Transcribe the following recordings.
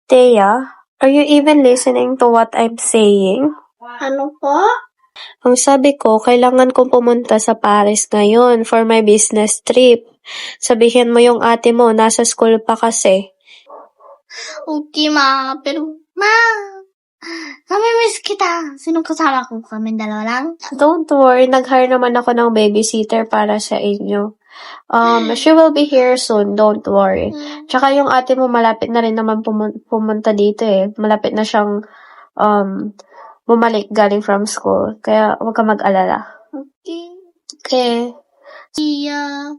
Thea, are you even listening to what I'm saying? Ano po? Ang sabi ko, kailangan kong pumunta sa Paris ngayon for my business trip. Sabihin mo yung ate mo, nasa school pa kasi. Okay, ma. Pero, ma, nami-miss kita. Sinong kasama ko? Kami dalawa lang? Don't worry, nag-hire naman ako ng babysitter para sa inyo. She will be here soon, don't worry. Tsaka yung ate mo, malapit na rin naman pumunta dito eh. Malapit na siyang bumalik galing from school. Kaya huwag ka mag-alala. Okay. Okay. Tia.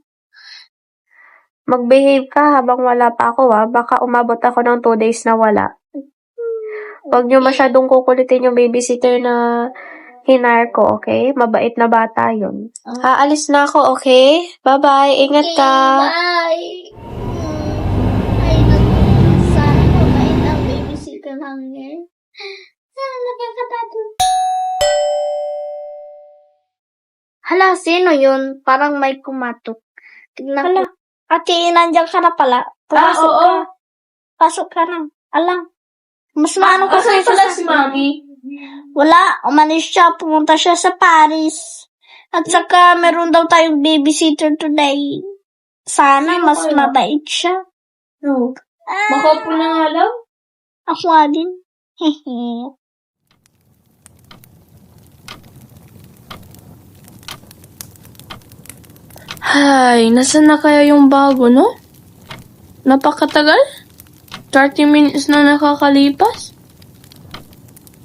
Mag-behave ka habang wala pa ako Baka umabot ako ng 2 days na wala. Huwag niyo masyadong kukulitin yung babysitter na hinar ko, okay? Mabait na bata yun. Aalis na ako, okay? Bye-bye. Ingat ka. Bye. Ay, sana mabait ang babysitter namin. Sana nakakatato. Hala, sino yun? Parang may kumatok. Tignan ko. Ate, nandiyan ka na pala. Pumasok ka. Pasok ka na. Alam. Mas maano ka sa pala si Mami? Wala. Umalis siya. Pumunta siya sa Paris. At saka, meron daw tayong babysitter today. Sana mas mabait siya. No. Baka po na nga lang? Ako nga din. Hehe. Hay, nasan na kaya yung bago, no? Napakatagal? 30 minutes na nakakalipas?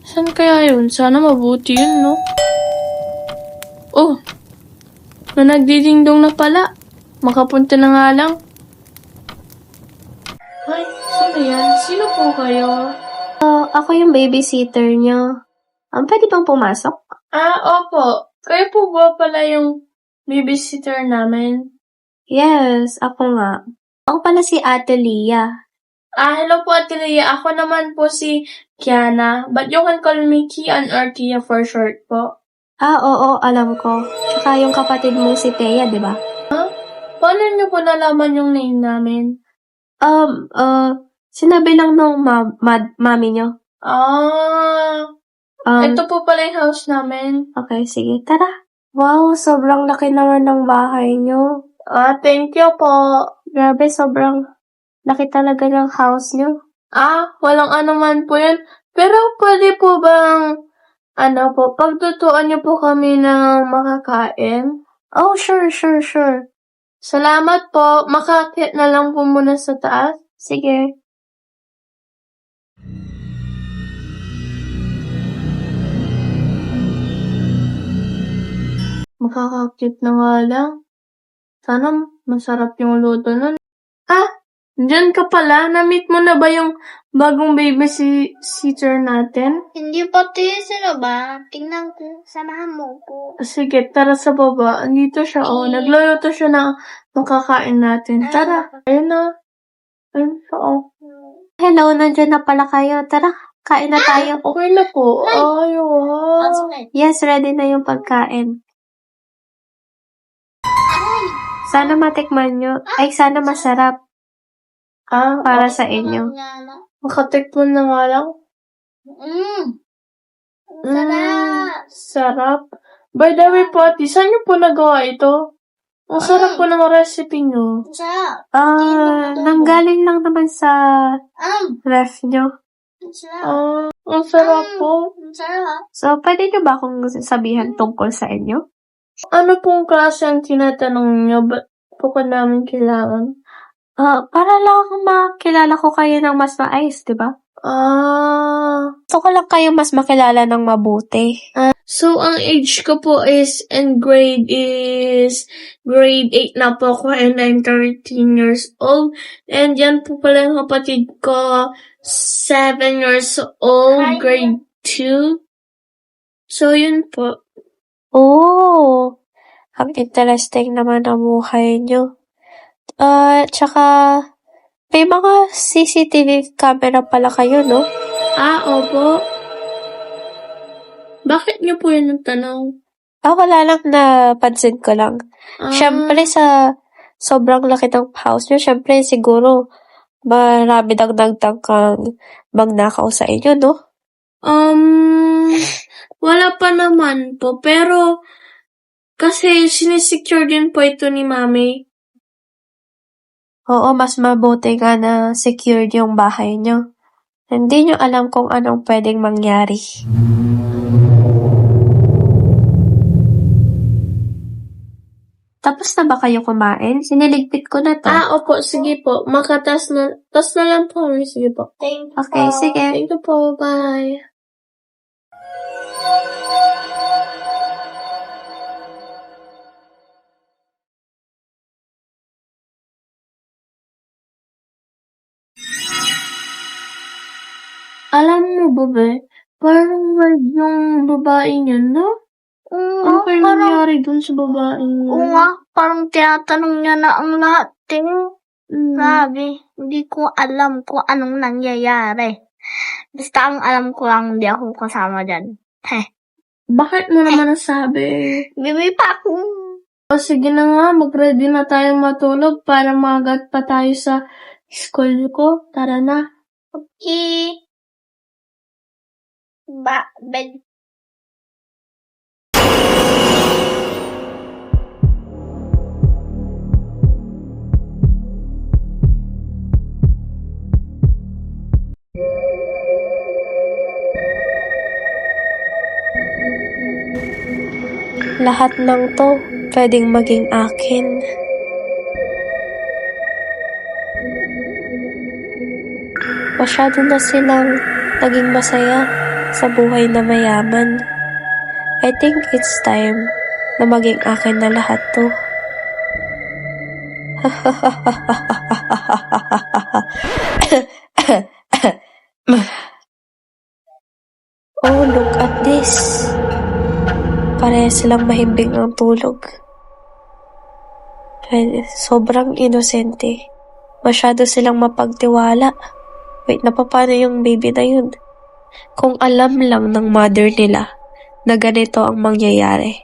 Saan kaya yun? Sana mabuti yun, no? Oh, nagdidingdong na pala. Makapunta na nga lang. Ay, sino yan? Sino po kayo? Ako yung babysitter niyo. Pwede bang pumasok? Opo. Kayo po ba pala yung babysitter namin? Yes, ako nga. Ako pala si Ate Lia. Hello po, Ate Lea. Ako naman po si Kiana. But you can call me Kian or Tia for short po. Oo, alam ko. Tsaka yung kapatid mong si Thea, di ba? Paano niyo po nalaman yung name namin? Sinabi lang nung mami niyo. Ito po pala yung house namin. Okay, sige. Tara. Wow, sobrang laki naman ng bahay niyo. Thank you po. Grabe, sobrang laki talaga ng house niyo. Walang anuman po yun. Pero pwede po bang, pagtutuan niyo po kami ng makakain? Oh, sure. Salamat po. Makakit na lang po muna sa taas. Sige. Makakakit na nga lang. Sana masarap yung luto nun. Diyan ka pala. Na-meet mo na ba yung bagong babysitter natin? Hindi pa, Tia. Sino ba? Tingnan ko. Samahan mo ko. Sige, tara sa baba. Andito siya, nagluluto siya ng makakain natin. Tara. Ayun na. Ayun siya, Hello, nandiyan na pala kayo. Tara, kain na tayo. Okay na po. Yes, ready na yung pagkain. Sana matikman nyo. Ay, sana masarap para sa inyo. Makatikman na nga lang. Sarap. Sarap. By the way po, Ate, saan niyo po nagawa ito? Ang sarap po ng recipe niyo. Sarap. Nanggaling lang naman sa ref nyo. Sarap. Ang sarap po. Sarap. So, pwede nyo ba akong sabihan tungkol sa inyo? Ano pong klase ang tinatanong niyo? Ba't po ka namin kailangan? Para lang akong makilala ko kayo ng mas maayos, di ba? Gusto ko lang kayo mas makilala ng mabuti. So, ang age ko po and grade is grade 8 na po ako and I'm 13 years old. And yan po pala yung kapatid ko, 7 years old, grade 2. So, yun po. Oh, ang interesting naman ang buhay nyo. Tsaka, may mga CCTV camera pala kayo, no? Opo. Bakit niyo po yun ang tanong? Wala lang, napansin ko lang. Siyempre, sa sobrang laki ng house nyo, siyempre, siguro, Marami dagdag kang magnakaw sa inyo, no? Wala pa naman po, pero kasi sinisecure din po ito ni Mami. Oo, mas mabuti nga na secured yung bahay nyo. Hindi nyo alam kung anong pwedeng mangyari. Tapos na ba kayo kumain? Siniligpit ko na to. Opo, sige po. Tas na lang po kami. Sige po. Thank you Okay, po. sige. Thank you po. Bye. Alam mo ba, be? Parang weird yung babae niya, no? Ano kaya nangyari dun sa babae niya? Oo nga, parang tinatanong niya na ang lahat. Mm. Grabe, hindi ko alam kung anong nangyayari. Basta ang alam ko lang, hindi ako kasama dyan. Bakit mo naman nasabi? Bibi pa ako. O sige na nga, mag-ready na tayong matulog para magat pa tayo sa school ko. Tara na. Okay. Bed. Lahat ng to pwedeng maging akin. Masyado na silang naging masaya sa buhay na mayaman. I think it's time na maging akin na lahat to. Oh, look at this. Parehas silang mahimbing ang tulog. Sobrang inosente. Masyado silang mapagtiwala. Wait, paano yung baby na yun? Kung alam lang ng mother nila na ganito ang mangyayari,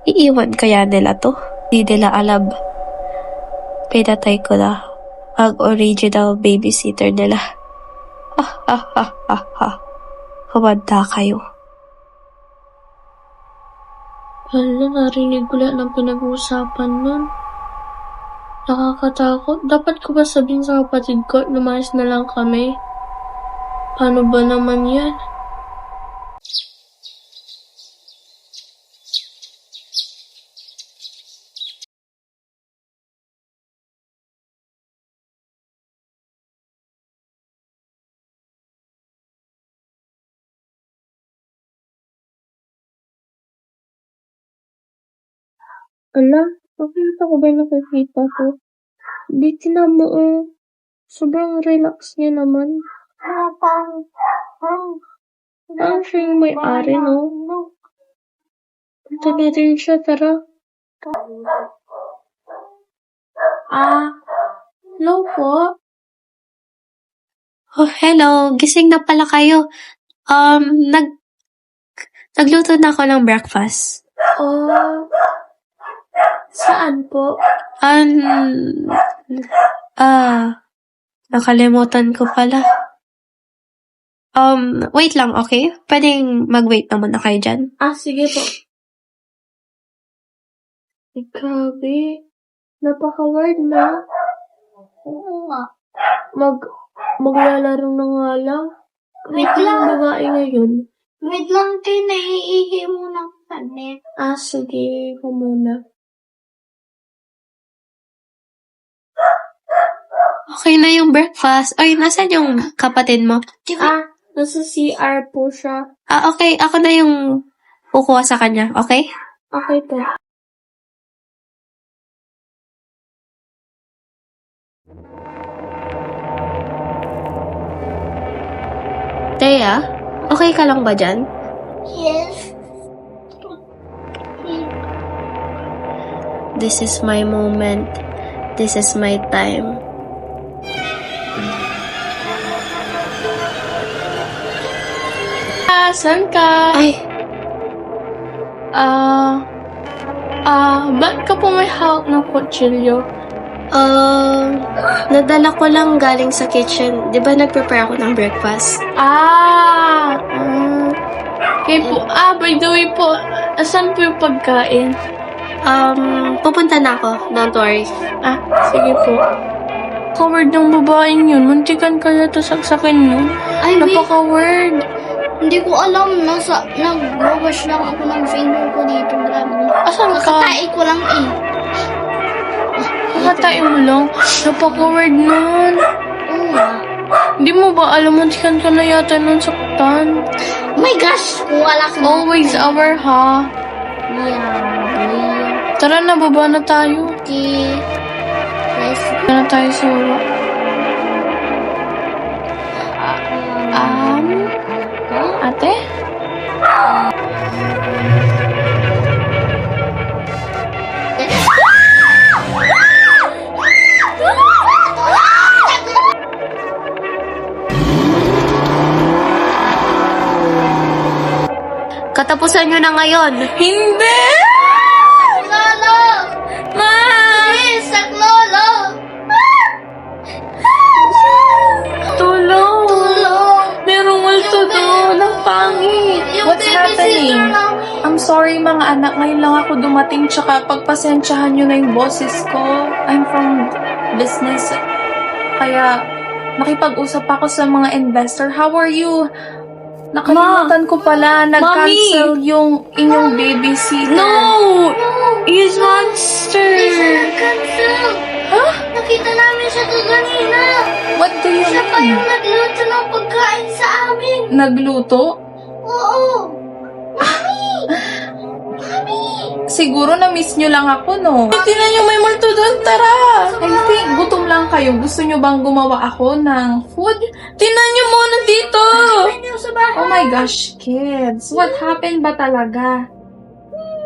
iiwan kaya nila to? Di nila alam. Pinatay ko na ang original babysitter nila. Humanda kayo. Hala, narinig ko lahat ng pinag-uusapan nun. Nakakatakot. Dapat ko ba sabihin sa kapatid ko, lumayas na lang kami? Paano ba naman yan? Ala, bakit ako ba nakikita ko? Di tinamo sobrang relax niya naman. Parang siya yung may-ari, no? Ito na rin siya, tara. Hello po? Oh, hello. Gising na pala kayo. Nagluto na ako ng breakfast. Saan po? Nakalimutan ko pala. Wait lang, okay? Pwedeng mag-wait na muna kayo dyan. Sige po. Grabe. Napaka-weird na. Oo nga. Maglalaro na nga lang. Wait lang. Ang babae ngayon. Wait lang kayo, naiihi muna kami. Sige. Ikaw muna. Okay na yung breakfast. Ay, nasan yung kapatid mo? Nasa CR po siya. Okay. Ako na yung kukuha sa kanya, okay? Okay po. Thea, okay ka lang ba dyan? Yes. This is my moment. This is my time. Saan ka? Ay, Ba't ka po may hawak ng kutsilyo? Nadala ko lang galing sa kitchen. Di ba nag-prepare ako ng breakfast? Okay po. By the way po, asan po yung pagkain? Pupunta na ako. Don't worry. Sige po. Ka-word ng babaeng yun. Muntikan kaya to saksakin yun. Ay, wait. Napaka-word. Hindi ko alam. Nag-wash lang ako ng finger ko dito. Grabe. Asan ka? Nakatae ko lang eh. Nakatayo mo lang. Napaka-word nun. Oo nga. Hindi mo ba alam, muntikan ka na yata nun saktan? Oh my gosh! Kung wala ka Always our ha. Yeah. Tara na, baba na tayo. Okay. Let's Baba na tayo sa baba. Ate? Katapusan nyo na ngayon. Hindi! Lolo! Ma! Please, Lolo! Tulong! Tulong! Merong multo doon. Ang pangit. Yung babysitter namin. I'm sorry mga anak. Ngayon lang ako dumating. Tsaka pagpasensyahan nyo na yung boses ko. I'm from business. Kaya nakipag-usap ako sa mga investor. How are you? Nakalimutan ko pala. Nag-cancel yung inyong babysitter. No! He's monster! Cancel! Huh? Nakita namin siya kanina. What do you Siya pa mean? yung nagluto ng pagkain sa amin. Nagluto? Oo. Mami! Mami! Siguro na-miss nyo lang ako, no? Tingnan nyo, may multo doon, tara! I think, gutom lang kayo. Gusto nyo bang gumawa ako ng food? Tingnan nyo muna dito! Oh my gosh, kids. What happened ba talaga?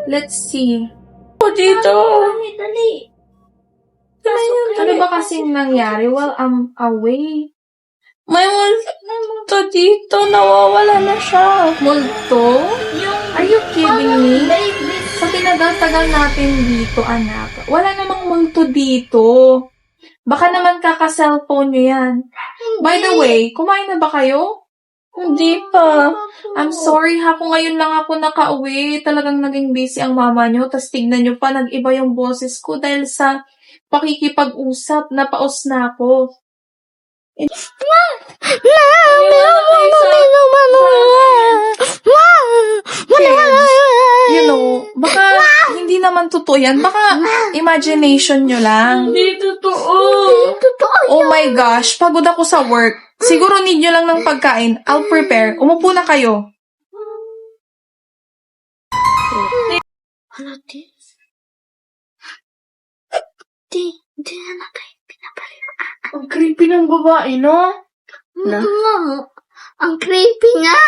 Let's see. Dito! Mami, dali. Ano ba kasing nangyari while I'm away? May multo dito. Nawawala na siya. Multo? Are you kidding me? Baby. Sa tinagal-tagal natin dito, anak, wala namang multo dito. Baka naman kaka-cellphone nyo yan. By the way, kumain na ba kayo? Hindi pa. I'm sorry ha, kung ngayon lang ako nakauwi. Talagang naging busy ang mama nyo. Tapos tignan nyo pa, nag-iba yung boses ko dahil sa pakikipag-usap. Napaos na ako. You know, baka hindi naman totoo yan. Baka imagination nyo lang. Hindi totoo. Oh my gosh, pagod ako sa work. Siguro need nyo lang ng pagkain. I'll prepare. Umupo na kayo. Ano, di? Di na natin pinabalik. Ang creepy ng babae, no? No. Ang creepy nga.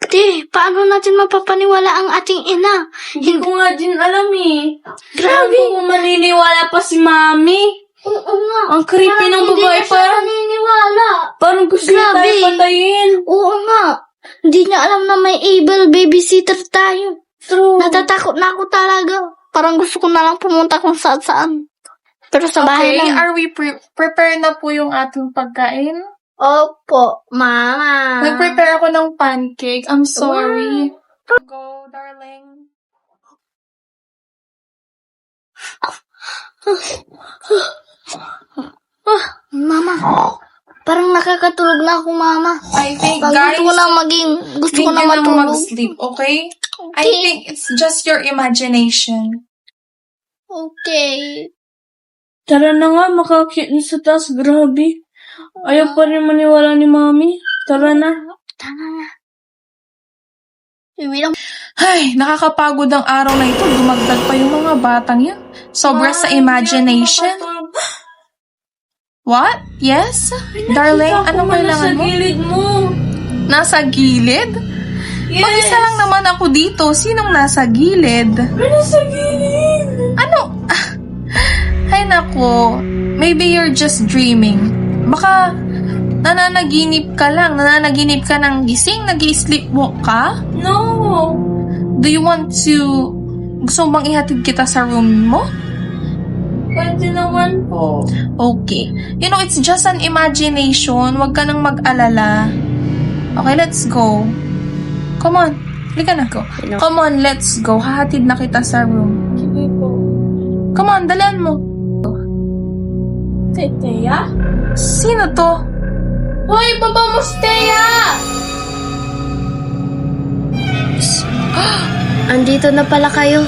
Di, paano natin mapapaniwala ang ating ina? Hindi ko nga din alam eh. Grabe. Paano ko maniniwala pa si Mami? Oo nga. Ang creepy ng Hindi babae na siya pa. naniniwala. Parang gusto niya Grabe. tayo patayin. Oo nga. Hindi niya alam na may evil babysitter tayo. True. Natatakot na ako talaga. Parang gusto ko na lang pumunta kung saan. Pero sa bahay Okay, lang. are we prepare na po yung ating pagkain? Opo, mama. Nag-prepare ako ng pancake. I'm sorry. Go, darling. Mama, parang nakakatulog na ako, mama. I think, Pag guys, gusto ko na bigyan mo matulog. mag-sleep, okay? I Okay. think it's just your imagination. Okay. Tara na nga, makakit na sa taas. Grabe. Ayaw pa rin maniwala ni Mami. Tara na. Tama na. Ibilang. Ay, nakakapagod ang araw na ito. Dumagdag pa yung mga batang yan. Sobra sa imagination. What? Yes? Darling, anong kailangan mo? Nasa gilid mo. Nasa gilid? Yes. Mag-isa lang naman ako dito. Sinong nasa gilid? Nasa gilid. Ano? Ay nako, maybe you're just dreaming. Baka nananaginip ka lang. Nananaginip ka ng gising? Nag-i-sleepwalk ka? Pwede naman po. Okay. You know, it's just an imagination. Huwag ka nang mag-alala. Okay, let's go. Come on. Halika na. Go. Come on, let's go. Hahatid na kita sa room. Sige po. Come on, dalan mo. Teteya? Sino to? Hoy, baba mo si Teya! Andito na pala kayo.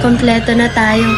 Kompleto na tayo.